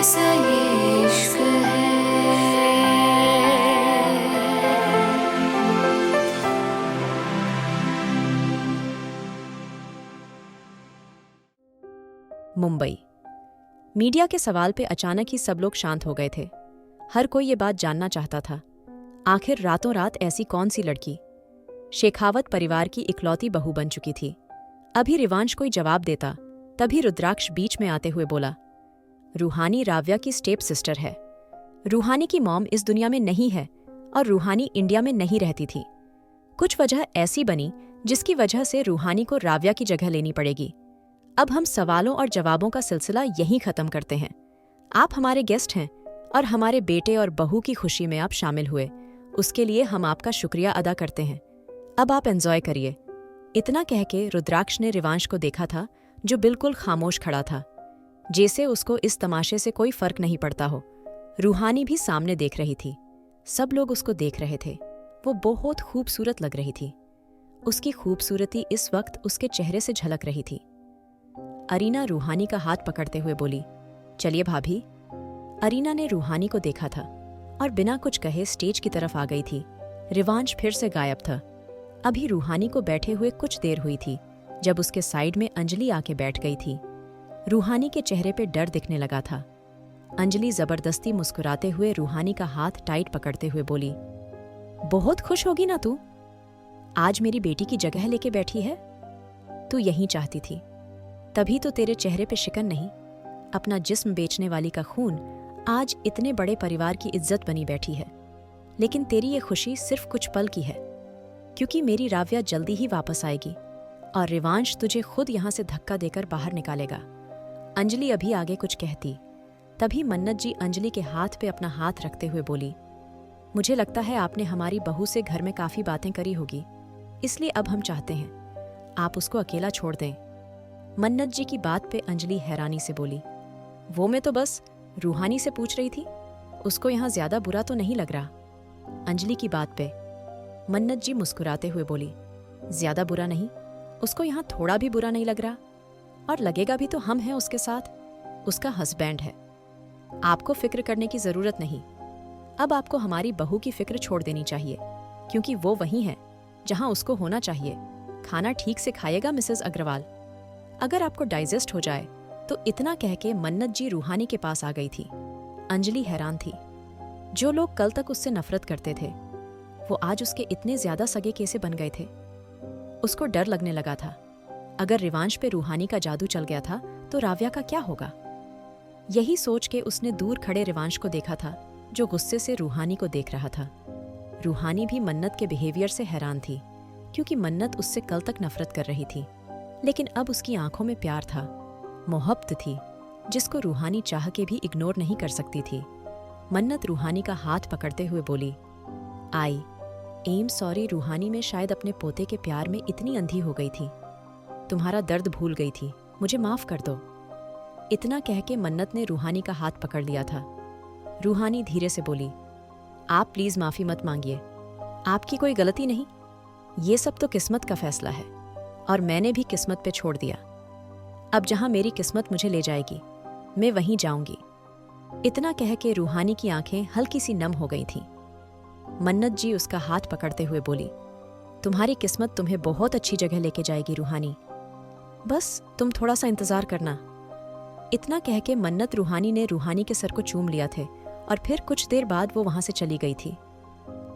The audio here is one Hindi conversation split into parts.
कैसा ये इश्क है। मुंबई। मीडिया के सवाल पे अचानक ही सब लोग शांत हो गए थे। हर कोई ये बात जानना चाहता था, आखिर रातों रात ऐसी कौन सी लड़की। शेखावत परिवार की इकलौती बहू बन चुकी थी। अभी रिवांश कोई जवाब देता, तभी रुद्राक्ष बीच में आते हुए बोला, रूहानी राव्या की स्टेप सिस्टर है। रूहानी की मॉम इस दुनिया में नहीं है और रूहानी इंडिया में नहीं रहती थी। कुछ वजह ऐसी बनी जिसकी वजह से रूहानी को राव्या की जगह लेनी पड़ेगी। अब हम सवालों और जवाबों का सिलसिला यहीं खत्म करते हैं। आप हमारे गेस्ट हैं और हमारे बेटे और बहू की खुशी में आप शामिल हुए, उसके लिए हम आपका शुक्रिया अदा करते हैं। अब आप एंजॉय करिए। इतना कह के रुद्राक्ष ने रिवांश को देखा था, जो बिल्कुल खामोश खड़ा था, जैसे उसको इस तमाशे से कोई फर्क नहीं पड़ता हो। रूहानी भी सामने देख रही थी। सब लोग उसको देख रहे थे। वो बहुत खूबसूरत लग रही थी। उसकी खूबसूरती इस वक्त उसके चेहरे से झलक रही थी। अरीना रूहानी का हाथ पकड़ते हुए बोली, चलिए भाभी। अरीना ने रूहानी को देखा था और बिना कुछ कहे स्टेज की तरफ आ गई थी। रिवांश फिर से गायब था। अभी रूहानी को बैठे हुए कुछ देर हुई थी जब उसके साइड में अंजलि आके बैठ गई थी। रूहानी के चेहरे पे डर दिखने लगा था। अंजलि जबरदस्ती मुस्कुराते हुए रूहानी का हाथ टाइट पकड़ते हुए बोली, बहुत खुश होगी ना तू? आज मेरी बेटी की जगह लेके बैठी है। तू यही चाहती थी, तभी तो तेरे चेहरे पे शिकन नहीं, अपना जिस्म बेचने वाली का खून आज इतने बड़े परिवार की इज्जत बनी बैठी है। लेकिन तेरी ये खुशी सिर्फ कुछ पल की है, क्योंकि मेरी राव्या जल्दी ही वापस आएगी और रिवांश तुझे खुद यहाँ से धक्का देकर बाहर निकालेगा। अंजलि अभी आगे कुछ कहती, तभी मन्नत जी अंजलि के हाथ पे अपना हाथ रखते हुए बोली, मुझे लगता है आपने हमारी बहू से घर में काफ़ी बातें करी होगी, इसलिए अब हम चाहते हैं आप उसको अकेला छोड़ दें। मन्नत जी की बात पे अंजलि हैरानी से बोली, वो मैं तो बस रूहानी से पूछ रही थी, उसको यहाँ ज्यादा बुरा तो नहीं लग रहा। अंजलि की बात पे मन्नत जी मुस्कुराते हुए बोली, ज्यादा बुरा नहीं, उसको यहाँ थोड़ा भी बुरा नहीं लग रहा, और लगेगा भी तो हम हैं उसके साथ, उसका हस्बैंड है। आपको फिक्र करने की जरूरत नहीं। अब आपको हमारी बहू की फिक्र छोड़ देनी चाहिए, क्योंकि वो वही है जहाँ उसको होना चाहिए। खाना ठीक से खाएगा मिसेस अग्रवाल, अगर आपको डाइजेस्ट हो जाए तो। इतना कह के मन्नत जी रूहानी के पास आ गई थी। अंजलि हैरान थी। जो लोग कल तक उससे नफरत करते थे, वो आज उसके इतने ज्यादा सगे कैसे बन गए थे। उसको डर लगने लगा था, अगर रिवांश पे रूहानी का जादू चल गया था तो राव्या का क्या होगा। यही सोच के उसने दूर खड़े रिवांश को देखा था, जो गुस्से से रूहानी को देख रहा था। रूहानी भी मन्नत के बिहेवियर से हैरान थी, क्योंकि मन्नत उससे कल तक नफरत कर रही थी, लेकिन अब उसकी आंखों में प्यार था, मोहब्बत थी, जिसको रूहानी चाह के भी इग्नोर नहीं कर सकती थी। मन्नत रूहानी का हाथ पकड़ते हुए बोली, आई एम सॉरी रूहानी, में शायद अपने पोते के प्यार में इतनी अंधी हो गई थी, तुम्हारा दर्द भूल गई थी, मुझे माफ कर दो। इतना कह के मन्नत ने रूहानी का हाथ पकड़ लिया था। रूहानी धीरे से बोली, आप प्लीज माफी मत मांगिए, आपकी कोई गलती नहीं, ये सब तो किस्मत का फैसला है और मैंने भी किस्मत पे छोड़ दिया। अब जहां मेरी किस्मत मुझे ले जाएगी मैं वहीं जाऊंगी। इतना कह के रूहानी की आंखें हल्की सी नम हो गई थीं। मन्नत जी उसका हाथ पकड़ते हुए बोली, तुम्हारी किस्मत तुम्हें बहुत अच्छी जगह लेके जाएगी रूहानी, बस तुम थोड़ा सा इंतजार करना। इतना कह के मन्नत रूहानी ने रूहानी के सर को चूम लिया थे और फिर कुछ देर बाद वो वहां से चली गई थी।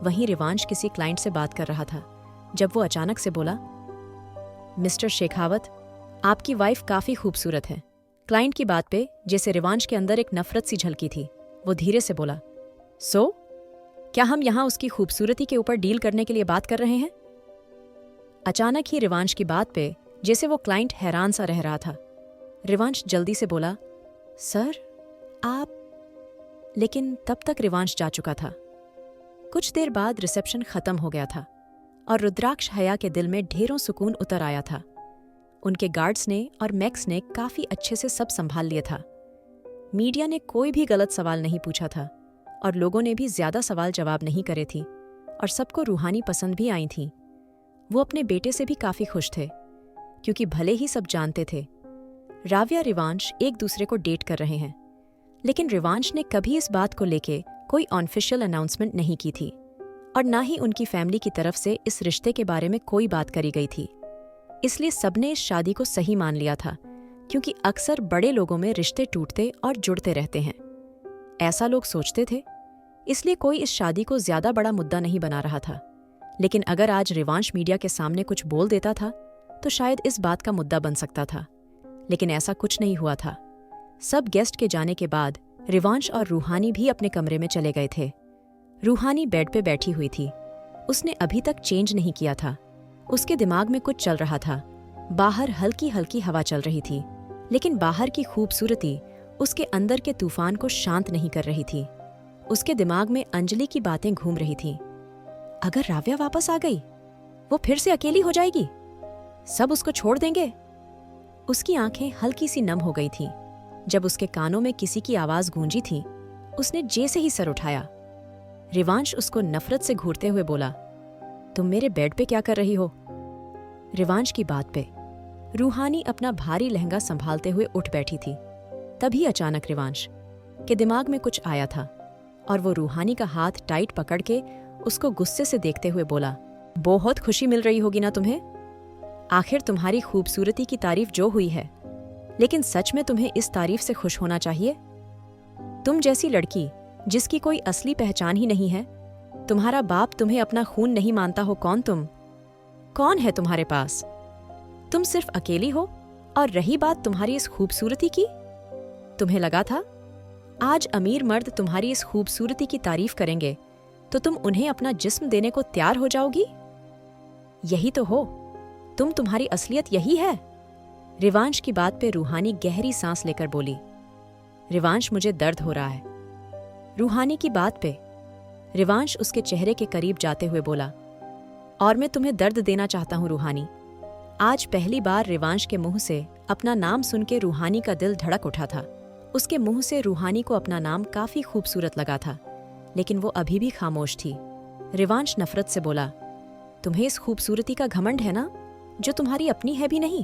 वहीं रिवांश किसी क्लाइंट से बात कर रहा था जब वो अचानक से बोला, मिस्टर शेखावत, आपकी वाइफ काफी खूबसूरत है। क्लाइंट की बात पे जैसे रिवांश के अंदर एक नफरत सी झलकी थी, वो धीरे से बोला, सो क्या हम यहां उसकी खूबसूरती के ऊपर डील करने के लिए बात कर रहे हैं? अचानक ही रिवांश की बात पे जैसे वो क्लाइंट हैरान सा रह रहा था। रिवांश जल्दी से बोला, सर आप। लेकिन तब तक रिवांश जा चुका था। कुछ देर बाद रिसेप्शन खत्म हो गया था और रुद्राक्ष हया के दिल में ढेरों सुकून उतर आया था। उनके गार्ड्स ने और मैक्स ने काफी अच्छे से सब संभाल लिया था। मीडिया ने कोई भी गलत सवाल नहीं पूछा था और लोगों ने भी ज्यादा सवाल जवाब नहीं करे थी, और सबको रूहानी पसंद भी आई थी। वो अपने बेटे से भी काफी खुश थे, क्योंकि भले ही सब जानते थे राव्या रिवांश एक दूसरे को डेट कर रहे हैं, लेकिन रिवांश ने कभी इस बात को लेके कोई ऑफिशियल अनाउंसमेंट नहीं की थी और ना ही उनकी फैमिली की तरफ से इस रिश्ते के बारे में कोई बात करी गई थी। इसलिए सबने इस शादी को सही मान लिया था, क्योंकि अक्सर बड़े लोगों में रिश्ते टूटते और जुड़ते रहते हैं, ऐसा लोग सोचते थे। इसलिए कोई इस शादी को ज्यादा बड़ा मुद्दा नहीं बना रहा था। लेकिन अगर आज रिवांश मीडिया के सामने कुछ बोल देता था तो शायद इस बात का मुद्दा बन सकता था, लेकिन ऐसा कुछ नहीं हुआ था। सब गेस्ट के जाने के बाद रिवांश और रूहानी भी अपने कमरे में चले गए थे। रूहानी बेड पे बैठी हुई थी। उसने अभी तक चेंज नहीं किया था। उसके दिमाग में कुछ चल रहा था। बाहर हल्की हल्की हवा चल रही थी, लेकिन बाहर की खूबसूरती उसके अंदर के तूफान को शांत नहीं कर रही थी। उसके दिमाग में अंजलि की बातें घूम रही थीं। अगर राव्या वापस आ गई, वो फिर से अकेली हो जाएगी, सब उसको छोड़ देंगे। उसकी आंखें हल्की सी नम हो गई थीं। जब उसके कानों में किसी की आवाज गूंजी थी, उसने जैसे ही सर उठाया। रिवांश उसको नफरत से घूरते हुए बोला, तुम मेरे बेड पे क्या कर रही हो? रिवांश की बात पे रूहानी अपना भारी लहंगा संभालते हुए उठ बैठी थी। तभी अचानक रिवांश के दिमाग में कुछ आया था और वो रूहानी का हाथ टाइट पकड़ के उसको गुस्से से देखते हुए बोला, बहुत खुशी मिल रही होगी ना तुम्हें? आखिर तुम्हारी खूबसूरती की तारीफ जो हुई है, लेकिन सच में तुम्हें इस तारीफ से खुश होना चाहिए? तुम जैसी लड़की जिसकी कोई असली पहचान ही नहीं है, तुम्हारा बाप तुम्हें अपना खून नहीं मानता हो, कौन है तुम्हारे पास? तुम सिर्फ अकेली हो। और रही बात तुम्हारी इस खूबसूरती की, तुम्हें लगा था आज अमीर मर्द तुम्हारी इस खूबसूरती की तारीफ करेंगे तो तुम उन्हें अपना जिस्म देने को तैयार हो जाओगी? यही तो हो तुम्हारी असलियत यही है। रिवांश की बात पे रूहानी गहरी सांस लेकर बोली, रिवांश मुझे दर्द हो रहा है। रूहानी की बात पे रिवांश उसके चेहरे के करीब जाते हुए बोला, और मैं तुम्हें दर्द देना चाहता हूं रूहानी। आज पहली बार रिवांश के मुंह से अपना नाम सुन के रूहानी का दिल धड़क उठा था। उसके मुंह से रूहानी को अपना नाम काफी खूबसूरत लगा था, लेकिन वो अभी भी खामोश थी। रिवांश नफरत से बोला, तुम्हें इस खूबसूरती का घमंड है ना, जो तुम्हारी अपनी है भी नहीं।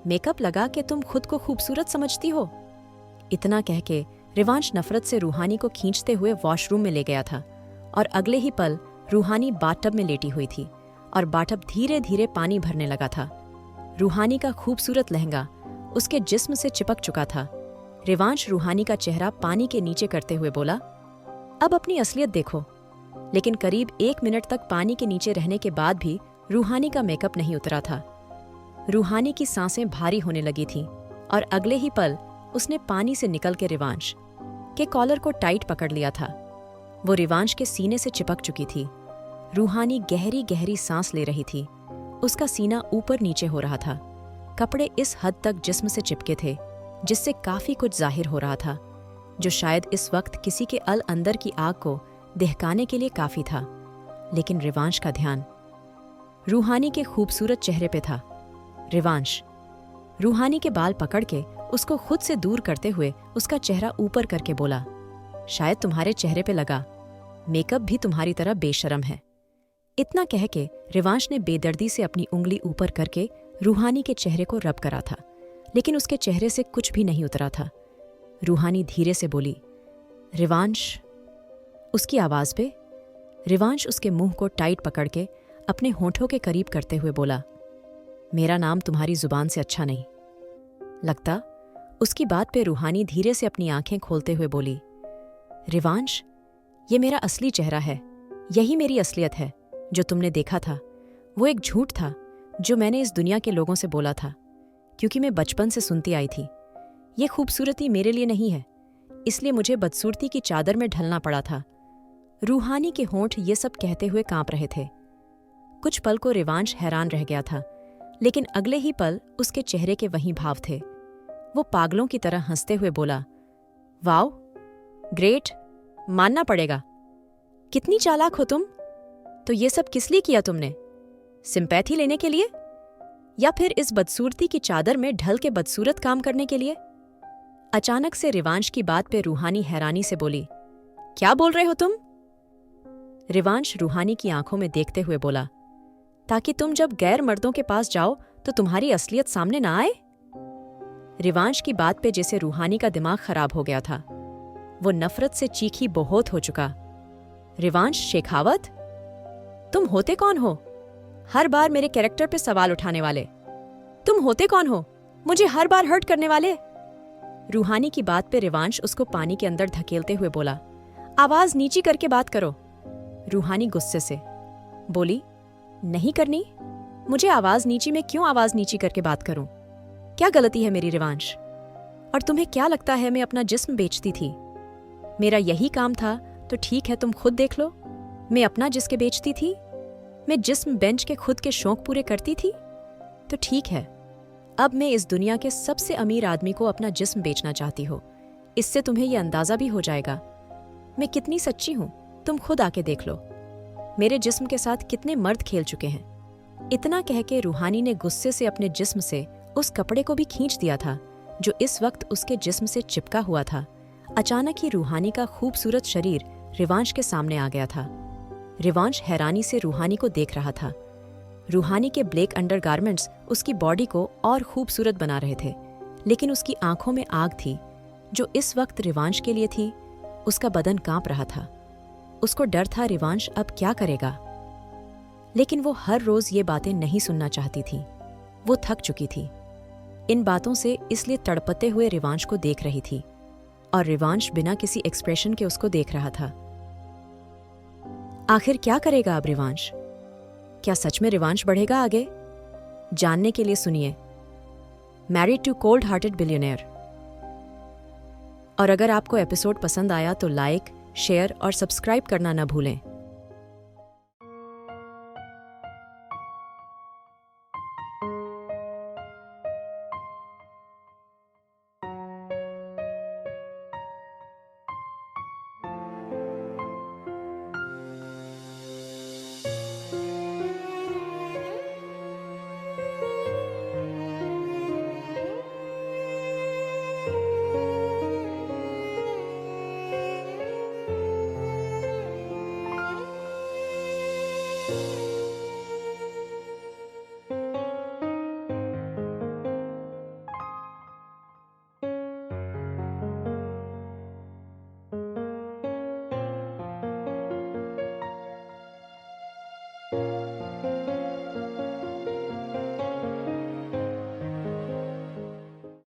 मेकअप लगा के तुम खुद को खूबसूरत समझती हो। इतना कह के रिवांश नफरत से रूहानी को खींचते हुए वॉशरूम में ले गया था और अगले ही पल रूहानी बाथटब में लेटी हुई थी और बाथटब धीरे धीरे पानी भरने लगा था। रूहानी का खूबसूरत लहंगा उसके जिस्म से चिपक चुका था। रिवांश रूहानी का चेहरा पानी के नीचे करते हुए बोला, अब अपनी असलियत देखो। लेकिन करीब 1 मिनट तक पानी के नीचे रहने के बाद भी रूहानी का मेकअप नहीं उतरा था। रूहानी की सांसें भारी होने लगी थीं और अगले ही पल उसने पानी से निकल के रिवांश के कॉलर को टाइट पकड़ लिया था। वो रिवांश के सीने से चिपक चुकी थी। रूहानी गहरी गहरी सांस ले रही थी। उसका सीना ऊपर नीचे हो रहा था। कपड़े इस हद तक जिस्म से चिपके थे जिससे काफी कुछ जाहिर हो रहा था, जो शायद इस वक्त किसी के अंदर की आग को दहकाने के लिए काफी था। लेकिन रिवांश का ध्यान रूहानी के खूबसूरत चेहरे पे था। रिवांश रूहानी के बाल पकड़ के उसको खुद से दूर करते हुए उसका चेहरा ऊपर करके बोला, शायद तुम्हारे चेहरे पे लगा मेकअप भी तुम्हारी तरह बेशर्म है। इतना कह के रिवांश ने बेदर्दी से अपनी उंगली ऊपर करके रूहानी के चेहरे को रब करा था, लेकिन उसके चेहरे से कुछ भी नहीं उतरा था। रूहानी धीरे से बोली, रिवांश। उसकी आवाज पे रिवांश उसके मुंह को टाइट पकड़ के अपने होठों के करीब करते हुए बोला, मेरा नाम तुम्हारी जुबान से अच्छा नहीं लगता। उसकी बात पे रूहानी धीरे से अपनी आंखें खोलते हुए बोली, रिवांश, ये मेरा असली चेहरा है, यही मेरी असलियत है। जो तुमने देखा था वो एक झूठ था जो मैंने इस दुनिया के लोगों से बोला था, क्योंकि मैं बचपन से सुनती आई थी ये खूबसूरती मेरे लिए नहीं है, इसलिए मुझे बदसूरती की चादर में ढलना पड़ा था। रूहानी के होंठ ये सब कहते हुए कांप रहे थे। कुछ पल को रिवांश हैरान रह गया था, लेकिन अगले ही पल उसके चेहरे के वही भाव थे। वो पागलों की तरह हंसते हुए बोला, वाओ, ग्रेट, मानना पड़ेगा। कितनी चालाक हो तुम। तो ये सब किस लिए किया तुमने? सिंपैथी लेने के लिए, या फिर इस बदसूरती की चादर में ढल के बदसूरत काम करने के लिए? अचानक से रिवांश की बात पे रूहानी हैरानी से बोली, क्या बोल रहे हो तुम? रिवांश रूहानी की आंखों में देखते हुए बोला, ताकि तुम जब गैर मर्दों के पास जाओ तो तुम्हारी असलियत सामने ना आए। रिवांश की बात पे जैसे रूहानी का दिमाग खराब हो गया था। वो नफरत से चीखी बहुत हो चुका। रिवांश शेखावत, तुम होते कौन हो? हर बार मेरे कैरेक्टर पे सवाल उठाने वाले। तुम होते कौन हो? मुझे हर बार हर्ट करने वाले। रूहानी की बात पे रिवांश उसको पानी के अंदर धकेलते हुए बोला, आवाज नीची करके बात करो। रूहानी गुस्से से बोली, नहीं करनी? मुझे आवाज नीची में क्यों आवाज नीची करके बात करूं? क्या गलती है मेरी रिवांश? और तुम्हें क्या लगता है मैं अपना जिस्म बेचती थी? मेरा यही काम था तो ठीक है, तुम खुद देख लो। मैं अपना जिस्म बेचती थी? मैं जिस्म बेंच के खुद के शौक पूरे करती थी? तो ठीक है, अब मैं इस दुनिया के सबसे अमीर आदमी को अपना जिस्म बेचना चाहती हो। इससे तुम्हें यह अंदाजा भी हो जाएगा मैं कितनी सच्ची हूं। तुम खुद आके देख लो मेरे जिस्म के साथ कितने मर्द खेल चुके हैं। इतना कह के रूहानी ने गुस्से से अपने जिस्म से उस कपड़े को भी खींच दिया था जो इस वक्त उसके जिस्म से चिपका हुआ था। अचानक ही रूहानी का खूबसूरत शरीर रिवांश के सामने आ गया था। रिवांश हैरानी से रूहानी को देख रहा था। रूहानी के ब्लैक अंडरगारमेंट्स उसकी बॉडी को और खूबसूरत बना रहे थे, लेकिन उसकी आंखों में आग थी जो इस वक्त रिवांश के लिए थी। उसका बदन कांप रहा था। उसको डर था रिवांश अब क्या करेगा। लेकिन वो हर रोज ये बातें नहीं सुनना चाहती थी। वो थक चुकी थी इन बातों से, इसलिए तड़पते हुए रिवांश को देख रही थी और रिवांश बिना किसी एक्सप्रेशन के उसको देख रहा था। आखिर क्या करेगा अब रिवांश? क्या सच में रिवांश बढ़ेगा आगे? जानने के लिए सुनिए married to cold hearted billionaire. और अगर आपको एपिसोड पसंद आया तो लाइक, शेयर और सब्सक्राइब करना न भूलें।